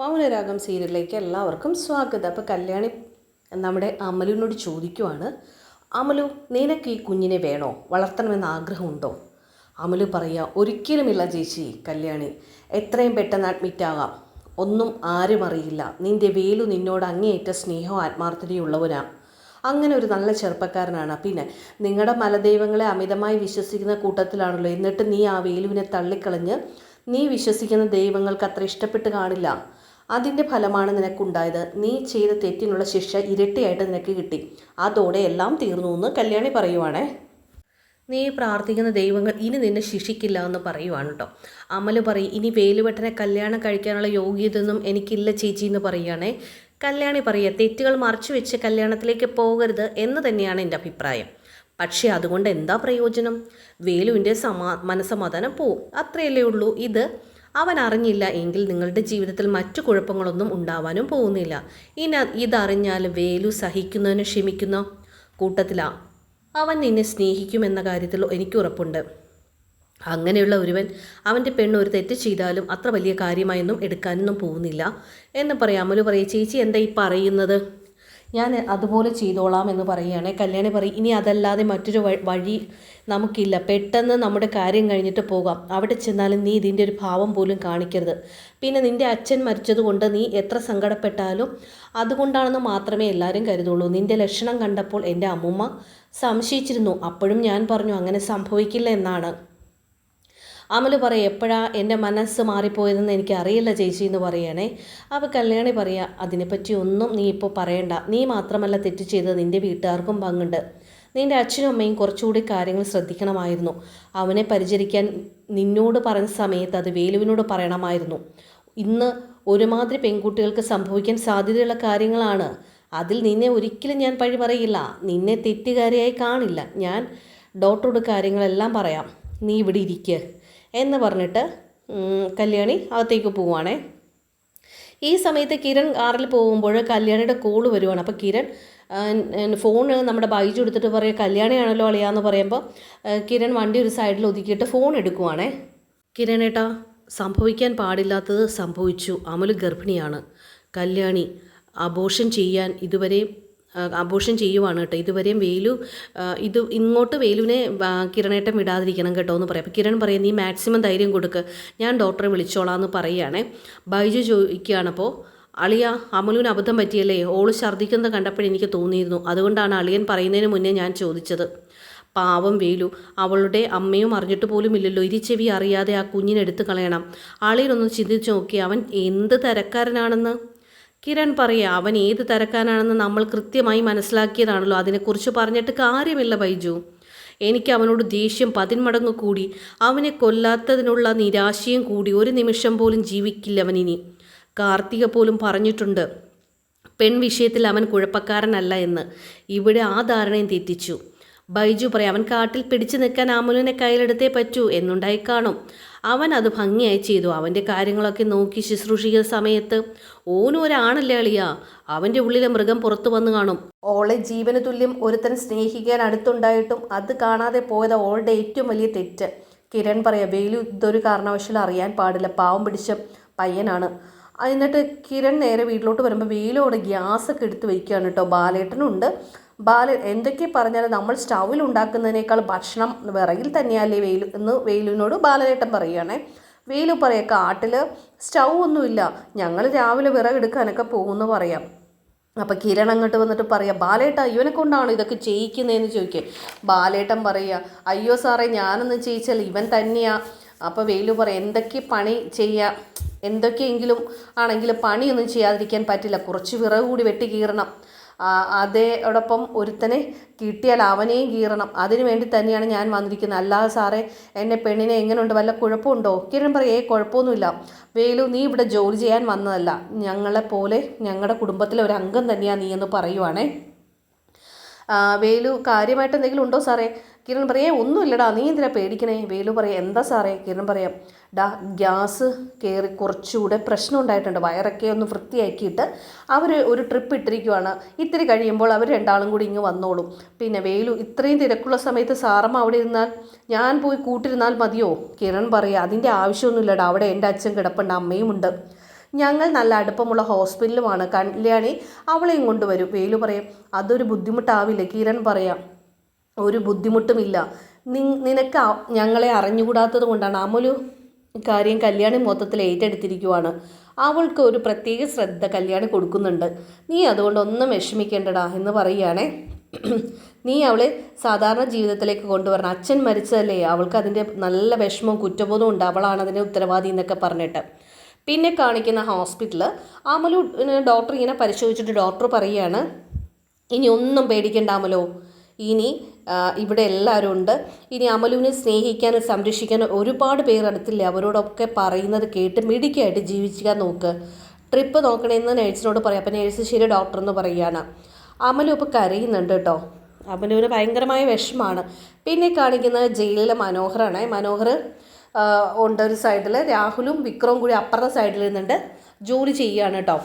മൗനരാഗം സീരിയലിലേക്ക് എല്ലാവർക്കും സ്വാഗതം. അപ്പോൾ കല്യാണി നമ്മുടെ അമലുവിനോട് ചോദിക്കുവാണ്, അമലു, നിനക്ക് ഈ കുഞ്ഞിനെ വേണോ, വളർത്തണമെന്ന് ആഗ്രഹമുണ്ടോ? അമലു പറയുക, ഒരിക്കലുമില്ല ചേച്ചി. കല്യാണി, എത്രയും പെട്ടെന്ന് അഡ്മിറ്റ് ആകാം, ഒന്നും ആരും അറിയില്ല. നിൻ്റെ വേലു നിന്നോട് അങ്ങേയറ്റ സ്നേഹവും ആത്മാർത്ഥതയുള്ളവനാണ്. അങ്ങനെ ഒരു നല്ല ചെറുപ്പക്കാരനാണ്. പിന്നെ നിങ്ങളുടെ മലദൈവങ്ങളെ അമിതമായി വിശ്വസിക്കുന്ന കൂട്ടത്തിലാണല്ലോ. എന്നിട്ട് നീ ആ വേലുവിനെ തള്ളിക്കളഞ്ഞ് നീ വിശ്വസിക്കുന്ന ദൈവങ്ങൾക്ക് അത്ര ഇഷ്ടപ്പെട്ട് കാണില്ല. അതിൻ്റെ ഫലമാണ് നിനക്കുണ്ടായത്. നീ ചെയ്ത തെറ്റിനുള്ള ശിക്ഷ ഇരട്ടിയായിട്ട് നിനക്ക് കിട്ടി. അതോടെ എല്ലാം തീർന്നു എന്ന് കല്യാണി പറയുവാണേ. നീ പ്രാർത്ഥിക്കുന്ന ദൈവങ്ങൾ ഇനി നിന്നെ ശിക്ഷിക്കില്ല എന്ന് പറയുവാണ് കേട്ടോ. അമല് പറയും, ഇനി വേലുവെട്ടനെ കല്യാണം കഴിക്കാനുള്ള യോഗ്യതയൊന്നും എനിക്കില്ല ചേച്ചി എന്ന് പറയുകയാണേ. കല്യാണി പറയുക, തെറ്റുകൾ മറച്ചു വെച്ച് കല്യാണത്തിലേക്ക് പോകരുത് എന്ന് തന്നെയാണ് എൻ്റെ അഭിപ്രായം. പക്ഷേ അതുകൊണ്ട് എന്താ പ്രയോജനം? വേലുവിൻ്റെ മനസ്സമാധാനം പോവും, അത്രയല്ലേ ഉള്ളൂ. ഇത് അവൻ അറിഞ്ഞില്ല എങ്കിൽ നിങ്ങളുടെ ജീവിതത്തിൽ മറ്റു കുഴപ്പങ്ങളൊന്നും ഉണ്ടാവാനും പോകുന്നില്ല. ഇനി ഇതറിഞ്ഞാൽ വേലു സഹിക്കുന്നതിന് ക്ഷമിക്കുന്ന കൂട്ടത്തിലാണ്. അവൻ നിന്നെ സ്നേഹിക്കുമെന്ന കാര്യത്തിൽ എനിക്ക് ഉറപ്പുണ്ട്. അങ്ങനെയുള്ള ഒരുവൻ അവൻ്റെ പെണ്ണ് ഒരു തെറ്റ് ചെയ്താലും അത്ര വലിയ കാര്യമായൊന്നും എടുക്കാനൊന്നും പോകുന്നില്ല എന്ന് പറയാം. അമലു പറയും, ചേച്ചി എന്താ ഈ പറയുന്നത്? ഞാൻ അതുപോലെ ചെയ്തോളാം എന്ന് പറയുകയാണ്. കല്യാണി പറയും, ഇനി അതല്ലാതെ മറ്റൊരു വഴി നമുക്കില്ല. പെട്ടെന്ന് നമ്മുടെ കാര്യം കഴിഞ്ഞിട്ട് പോകാം. അവിടെ ചെന്നാലും നീ ഇതിൻ്റെ ഒരു ഭാവം പോലും കാണിക്കരുത്. പിന്നെ നിൻ്റെ അച്ഛൻ മരിച്ചതുകൊണ്ട് നീ എത്ര സങ്കടപ്പെട്ടാലും അതുകൊണ്ടാണെന്ന് മാത്രമേ എല്ലാവരും കരുതുള്ളൂ. നിൻ്റെ ലക്ഷണം കണ്ടപ്പോൾ എൻ്റെ അമ്മൂമ്മ സംശയിച്ചിരുന്നു. അപ്പോഴും ഞാൻ പറഞ്ഞു അങ്ങനെ സംഭവിക്കില്ല എന്നാണ്. അമല് പറയും, എപ്പോഴാ എൻ്റെ മനസ്സ് മാറിപ്പോയതെന്ന് എനിക്ക് അറിയില്ല ചേച്ചി എന്ന് പറയണേ. അപ്പോൾ കല്യാണി പറയുക, അതിനെപ്പറ്റി ഒന്നും നീ ഇപ്പോൾ പറയണ്ട. നീ മാത്രമല്ല തെറ്റ് ചെയ്തത്, നിൻ്റെ വീട്ടുകാർക്കും പങ്കുണ്ട്. നിൻ്റെ അച്ഛനും അമ്മയും കുറച്ചുകൂടി കാര്യങ്ങൾ ശ്രദ്ധിക്കണമായിരുന്നു. അവനെ പരിചരിക്കാൻ നിന്നോട് പറഞ്ഞ സമയത്ത് അത് വേലുവിനോട് പറയണമായിരുന്നു. ഇന്ന് ഒരുമാതിരി പെൺകുട്ടികൾക്ക് സംഭവിക്കാൻ സാധ്യതയുള്ള കാര്യങ്ങളാണ്. അതിൽ നിന്നെ ഒരിക്കലും ഞാൻ പഴി പറയില്ല. നിന്നെ തെറ്റുകാരിയായി കാണില്ല. ഞാൻ ഡോക്ടറോട് കാര്യങ്ങളെല്ലാം പറയാം. നീ ഇവിടെ ഇരിക്കുക എന്ന് പറഞ്ഞിട്ട് കല്യാണി അകത്തേക്ക് പോവുകയാണേ. ഈ സമയത്ത് കിരൺ കാറിൽ പോകുമ്പോൾ കല്യാണിയുടെ കോള് വരുവാണ്. അപ്പോൾ കിരൺ ഫോൺ നമ്മുടെ ബൈജു എടുത്തിട്ട് പറയുക, കല്യാണിയാണല്ലോ അളിയാന്ന് പറയുമ്പോൾ കിരൺ വണ്ടി ഒരു സൈഡിൽ ഒതുക്കിയിട്ട് ഫോൺ എടുക്കുവാണേ. കിരണേട്ടാ, സംഭവിക്കാൻ പാടില്ലാത്തത് സംഭവിച്ചു. അമല് ഗർഭിണിയാണ്. കല്യാണി അബോർഷൻ ചെയ്യുവാണ് കേട്ടോ. ഇതുവരെയും ഇങ്ങോട്ട് വേലുവിനെ കിരണേട്ടൻ വിടാതിരിക്കണം കേട്ടോ എന്ന് പറയാം. അപ്പോൾ കിരൺ പറയും, നീ മാക്സിമം ധൈര്യം കൊടുക്ക്, ഞാൻ ഡോക്ടറെ വിളിച്ചോളാം എന്ന് പറയുകയാണേ. ബൈജു ചോദിക്കുകയാണപ്പോൾ, അളിയ, അമലുവിന് അബദ്ധം പറ്റിയല്ലേ? ഓള് ഛർദ്ദിക്കുന്നത് കണ്ടപ്പോഴെനിക്ക് തോന്നിയിരുന്നു. അതുകൊണ്ടാണ് അളിയൻ പറയുന്നതിന് മുന്നേ ഞാൻ ചോദിച്ചത്. പാവം വേലു, അവളുടെ അമ്മയും അറിഞ്ഞിട്ട് പോലും ഇല്ലല്ലോ. ഇരിച്ചെവി അറിയാതെ ആ കുഞ്ഞിനെടുത്ത് കളയണം. അളിയനൊന്ന് ചിന്തിച്ച് നോക്കി, അവൻ എന്ത് തരക്കാരനാണെന്ന്. കിരൺ പറയുക, അവൻ ഏത് തരക്കാനാണെന്ന് നമ്മൾ കൃത്യമായി മനസ്സിലാക്കിയതാണല്ലോ. അതിനെക്കുറിച്ച് പറഞ്ഞിട്ട് കാര്യമില്ല ബൈജു. എനിക്ക് അവനോട് ദേഷ്യം 10 മടങ്ങ് കൂടി. അവനെ കൊല്ലാത്തതിനുള്ള നിരാശയും കൂടി. ഒരു നിമിഷം പോലും ജീവിക്കില്ല അവനിനി. കാർത്തിക പോലും പറഞ്ഞിട്ടുണ്ട് പെൺവിഷയത്തിൽ അവൻ കുഴപ്പക്കാരനല്ല എന്ന്. ഇവിടെ ആ ധാരണയും തെറ്റിച്ചു. ബൈജു പറയാം, അവൻ കാട്ടിൽ പിടിച്ചു നിൽക്കാൻ അമലുവിനെ കയ്യിലെടുത്തേ പറ്റൂ എന്നുണ്ടായി കാണും. അവൻ അത് ഭംഗിയായി ചെയ്തു. അവൻ്റെ കാര്യങ്ങളൊക്കെ നോക്കി ശുശ്രൂഷിക്കുന്ന സമയത്ത് ഓനും ഒരാണല്ലേ അളിയ. അവൻ്റെ ഉള്ളിലെ മൃഗം പുറത്തു വന്നു കാണും. ഓളെ ജീവന് തുല്യം ഒരുത്തൻ സ്നേഹിക്കാൻ അടുത്തുണ്ടായിട്ടും അത് കാണാതെ പോയത് ഓളുടെ ഏറ്റവും വലിയ തെറ്റ്. കിരൺ പറയാം, വേലു ഇതൊരു കാരണവശാലും അറിയാൻ പാടില്ല. പാവം പിടിച്ച പയ്യനാണ്. എന്നിട്ട് കിരൺ നേരെ വീട്ടിലോട്ട് വരുമ്പോൾ വേലുവിടെ ഗ്യാസൊക്കെ എടുത്ത് വയ്ക്കുകയാണ് കേട്ടോ. ബാലേട്ടനുണ്ട്. എന്തൊക്കെ പറഞ്ഞാലും നമ്മൾ സ്റ്റൗവിൽ ഉണ്ടാക്കുന്നതിനേക്കാൾ ഭക്ഷണം വിറകിൽ തന്നെയല്ലേ വേലു എന്ന് വേലുവിനോട് ബാലേട്ടൻ പറയുകയാണേ. വേലു പറയാം, കാട്ടിൽ സ്റ്റൗ ഒന്നുമില്ല, ഞങ്ങൾ രാവിലെ വിറകെടുക്കാനൊക്കെ പോകുമെന്ന് പറയാം. അപ്പോൾ കിരൺ അങ്ങോട്ട് വന്നിട്ട് പറയാം, ബാലേട്ട ഇവനെ കൊണ്ടാണോ ഇതൊക്കെ ചെയ്യിക്കുന്നതെന്ന് ചോദിക്കുക. ബാലേട്ടൻ പറയുക, അയ്യോ സാറേ, ഞാനൊന്നും ചെയ്യിച്ചാൽ ഇവൻ തന്നെയാ. അപ്പോൾ വേലു പറയാം, എന്തൊക്കെ പണി ചെയ്യാം, എന്തൊക്കെയെങ്കിലും ആണെങ്കിലും പണിയൊന്നും ചെയ്യാതിരിക്കാൻ പറ്റില്ല. കുറച്ച് വിറക് കൂടി വെട്ടി കീറണം. അതോടൊപ്പം ഒരുത്തനെ കിട്ടിയാൽ അവനെയും കീറണം. അതിനു വേണ്ടി തന്നെയാണ് ഞാൻ വന്നിരിക്കുന്നത്. അല്ലാതെ സാറേ, എൻ്റെ പെണ്ണിനെ എങ്ങനെയുണ്ട്, വല്ല കുഴപ്പമുണ്ടോ? കിരൺ പറയേ, കുഴപ്പമൊന്നുമില്ല വേലു, നീ ഇവിടെ ജോലി ചെയ്യാൻ വന്നതല്ല. ഞങ്ങളെപ്പോലെ ഞങ്ങളുടെ കുടുംബത്തിലെ ഒരു അംഗം തന്നെയാണ് നീ എന്ന് പറയുവാണേ. വേലു, കാര്യമായിട്ട് എന്തെങ്കിലും ഉണ്ടോ സാറേ? കിരൺ പറയേ, ഒന്നുമില്ലടാ, നീ എന്തിനാ പേടിക്കണേ? വേലു പറയാം, എന്താ സാറേ? കിരൺ പറയാം, ഗ്യാസ് കയറി കുറച്ചുകൂടെ പ്രശ്നം ഉണ്ടായിട്ടുണ്ട്. വയറൊക്കെ ഒന്ന് വൃത്തിയാക്കിയിട്ട് അവർ ഒരു ട്രിപ്പ് ഇട്ടിരിക്കുവാണ്. ഇത്തിരി കഴിയുമ്പോൾ അവർ രണ്ടാളും കൂടി ഇങ്ങ് വന്നോളും. പിന്നെ വേലു, ഇത്രയും തിരക്കുള്ള സമയത്ത് സാറമ്മ അവിടെ ഇരുന്നാൽ ഞാൻ പോയി കൂട്ടിരുന്നാൽ മതിയോ? കിരൺ പറയാം, അതിൻ്റെ ആവശ്യമൊന്നുമില്ലടാ, അവിടെ എൻ്റെ അച്ഛൻ കിടപ്പുണ്ട്, അമ്മയും ഉണ്ട്. ഞങ്ങൾ നല്ല അടുപ്പമുള്ള ഹോസ്പിറ്റലുമാണ്. കല്യാണി അവളെയും കൊണ്ടുവരും. വേലു പറയും അതൊരു ബുദ്ധിമുട്ടാവില്ല. കിരൺ പറയാം ഒരു ബുദ്ധിമുട്ടുമില്ല. നിനക്ക് ഞങ്ങളെ അറിഞ്ഞുകൂടാത്തത് കൊണ്ടാണ്. അമലു കാര്യം കല്യാണി മൊത്തത്തിൽ ഏറ്റെടുത്തിരിക്കുവാണ്. അവൾക്ക് ഒരു പ്രത്യേക ശ്രദ്ധ കല്യാണി കൊടുക്കുന്നുണ്ട്. നീ അതുകൊണ്ടൊന്നും വിഷമിക്കേണ്ടടാ എന്ന് പറയുകയാണേ. നീ അവളെ സാധാരണ ജീവിതത്തിലേക്ക് കൊണ്ടുവരണം. അച്ഛൻ മരിച്ചതല്ലേ, അവൾക്ക് അതിൻ്റെ നല്ല വിഷമവും കുറ്റബോധവും ഉണ്ട്, അവളാണ് അതിൻ്റെ ഉത്തരവാദി എന്നൊക്കെ പറഞ്ഞിട്ട്. പിന്നെ കാണിക്കുന്ന ഹോസ്പിറ്റലിൽ അമലു ഡോക്ടർ ഇങ്ങനെ പരിശോധിച്ചിട്ട് ഡോക്ടർ പറയുകയാണ് ഇനി ഒന്നും പേടിക്കേണ്ട അമലോ, ഇനി ഇവിടെ എല്ലാവരും ഉണ്ട്. ഇനി അമലുവിനെ സ്നേഹിക്കാനും സംരക്ഷിക്കാനും ഒരുപാട് പേർ അടുത്തില്ലേ, അവരോടൊക്കെ പറയുന്നത് കേട്ട് മിടുക്കിയായിട്ട് ജീവിക്കാൻ നോക്ക്. ട്രിപ്പ് നോക്കണമെന്ന് നേഴ്സിനോട് പറയാം. അപ്പം നേഴ്സ് ശരി ഡോക്ടർ എന്ന് പറയുകയാണ്. അമലു ഇപ്പോൾ കരയുന്നുണ്ട് കേട്ടോ. അമലുവിന് ഭയങ്കരമായ വിഷമമാണ്. പിന്നെ കാണിക്കുന്നത് ജയിലിലെ മനോഹറാണ്. മനോഹർ ഉണ്ട് ഒരു സൈഡിൽ, രാഹുലും വിക്രവും കൂടി അപ്പുറത്തെ സൈഡിൽ നിന്നുണ്ട് ജോലി ചെയ്യുകയാണ് കേട്ടോ.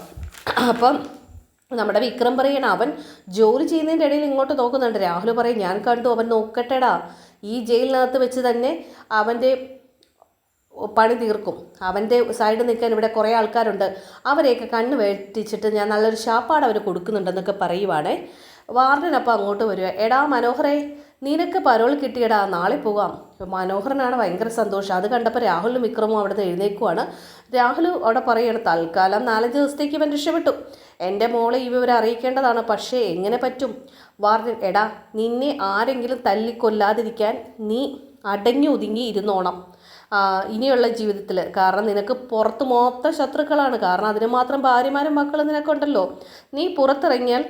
അപ്പം നമ്മുടെ വിക്രം പറയണം അവൻ ജോലി ചെയ്യുന്നതിൻ്റെ ഇടയിൽ ഇങ്ങോട്ട് നോക്കുന്നുണ്ട്. രാഹുൽ പറയും ഞാൻ കണ്ടു, അവൻ നോക്കട്ടെടാ, ഈ ജയിലിനകത്ത് വെച്ച് തന്നെ അവൻ്റെ പണി തീർക്കും. അവൻ്റെ സൈഡിൽ നിൽക്കാൻ ഇവിടെ കുറേ ആൾക്കാരുണ്ട്, അവരെയൊക്കെ കണ്ണ് വെട്ടിച്ചിട്ട് ഞാൻ നല്ലൊരു ശാപ്പാട് അവർ കൊടുക്കുന്നുണ്ടെന്നൊക്കെ പറയുവാണേ. വാർഡനപ്പം അങ്ങോട്ട് വരിക. എടാ മനോഹറെ, നിനക്ക് പരോൾ കിട്ടിയടാ, നാളെ പോകാം. മനോഹരനാണ് ഭയങ്കര സന്തോഷം. അത് കണ്ടപ്പോൾ രാഹുലും വിക്രമും അവിടെ നിന്ന് എഴുന്നേക്കുവാണ്. രാഹുൽ അവിടെ പറയുകയാണ് തൽക്കാലം 4 ദിവസത്തേക്ക് ഇവൻ രക്ഷപ്പെട്ടു. എൻ്റെ മോളെ ഈ വിവരം അറിയിക്കേണ്ടതാണ്, പക്ഷേ എങ്ങനെ പറ്റും? വാർഡൻ എടാ, നിന്നെ ആരെങ്കിലും തല്ലിക്കൊല്ലാതിരിക്കാൻ നീ അടങ്ങി ഒതുങ്ങി ഇരുന്നോണം ഇനിയുള്ള ജീവിതത്തിൽ. കാരണം നിനക്ക് പുറത്ത് മൊത്തം ശത്രുക്കളാണ്. കാരണം അതിന് മാത്രം ഭാര്യമാരും മക്കളും നിനക്കുണ്ടല്ലോ. നീ പുറത്തിറങ്ങിയാൽ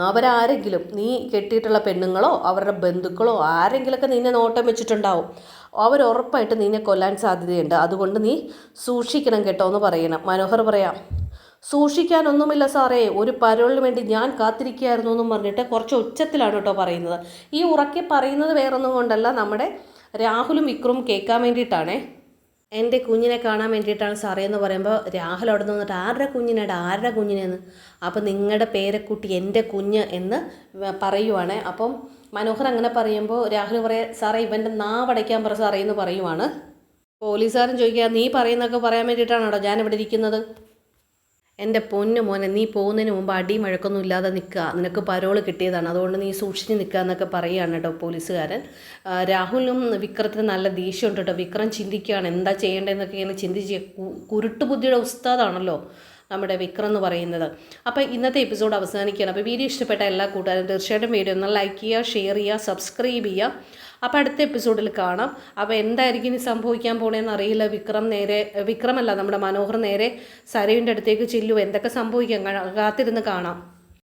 അവരാരെങ്കിലും, നീ കെട്ടിയിട്ടുള്ള പെണ്ണുങ്ങളോ അവരുടെ ബന്ധുക്കളോ ആരെങ്കിലുമൊക്കെ നിന്നെ നോട്ടം വെച്ചിട്ടുണ്ടാവും. അവരുറപ്പായിട്ട് നിന്നെ കൊല്ലാൻ സാധ്യതയുണ്ട്. അതുകൊണ്ട് നീ സൂക്ഷിക്കണം കേട്ടോ എന്ന് പറയണം. മനോഹർ പറയാം സൂക്ഷിക്കാനൊന്നുമില്ല സാറേ, ഒരു പരോളിന് വേണ്ടി ഞാൻ കാത്തിരിക്കുകയായിരുന്നു എന്നും പറഞ്ഞിട്ട് കുറച്ച് ഉച്ചത്തിലാണ് കേട്ടോ പറയുന്നത്. ഈ ഉറക്കെ പറയുന്നത് വേറൊന്നും കൊണ്ടല്ല, നമ്മുടെ രാഹുലും വിക്രമും കേൾക്കാൻ വേണ്ടിയിട്ടാണേ. എൻ്റെ കുഞ്ഞിനെ കാണാൻ വേണ്ടിയിട്ടാണ് സാറേ എന്ന് പറയുമ്പോൾ രാഹുൽ അവിടെ നിന്നിട്ട് ആരുടെ കുഞ്ഞിനെന്ന്. അപ്പം നിങ്ങളുടെ പേരക്കുട്ടി എൻ്റെ കുഞ്ഞ് എന്ന് പറയുവാണ്. അപ്പം മനോഹർ അങ്ങനെ പറയുമ്പോൾ രാഹുൽ പറയാം സാറേ ഇവൻ്റെ നാവടയ്ക്കാൻ പറ സാറേ എന്ന് പറയുവാണ്. പോലീസുകാരൻ ചോദിക്കുക നീ പറയുന്നതൊക്കെ പറയാൻ വേണ്ടിയിട്ടാണോ ഞാനിവിടെ ഇരിക്കുന്നത്? എൻ്റെ പൊന്നു മോനെ, നീ പോകുന്നതിന് മുമ്പ് അടിയും വഴക്കൊന്നും ഇല്ലാതെ നിൽക്കുക, നിനക്ക് പരോൾ കിട്ടിയതാണ്, അതുകൊണ്ട് നീ സൂക്ഷിച്ച് നിൽക്കുക എന്നൊക്കെ പറയുകയാണ് കേട്ടോ പോലീസുകാരൻ. രാഹുലിനും വിക്രത്തിന് നല്ല ദേഷ്യമുണ്ട് കേട്ടോ. വിക്രം ചിന്തിക്കുകയാണ് എന്താ ചെയ്യേണ്ടതെന്നൊക്കെ ഇങ്ങനെ ചിന്തിച്ച് കുരുട്ടുബുദ്ധിയുടെ ഉസ്താദാണല്ലോ നമ്മുടെ വിക്രം എന്ന് പറയുന്നത്. അപ്പോൾ ഇന്നത്തെ എപ്പിസോഡ് അവസാനിക്കുകയാണ്. അപ്പോൾ വീഡിയോ ഇഷ്ടപ്പെട്ട എല്ലാ കൂട്ടുകാരും തീർച്ചയായിട്ടും വീഡിയോ ഒന്ന് ലൈക്ക് ചെയ്യുക, ഷെയർ ചെയ്യുക, സബ്സ്ക്രൈബ് ചെയ്യുക. അപ്പോൾ അടുത്ത എപ്പിസോഡിൽ കാണാം. അപ്പോൾ എന്തായിരിക്കും ഇനി സംഭവിക്കാൻ പോണേന്ന് അറിയില്ല. വിക്രമല്ല നമ്മുടെ മനോഹർ നേരെ സരയുവിൻ്റെ അടുത്തേക്ക് ചെല്ലുമോ, എന്തൊക്കെ സംഭവിക്കാം, കാത്തിരുന്ന് കാണാം.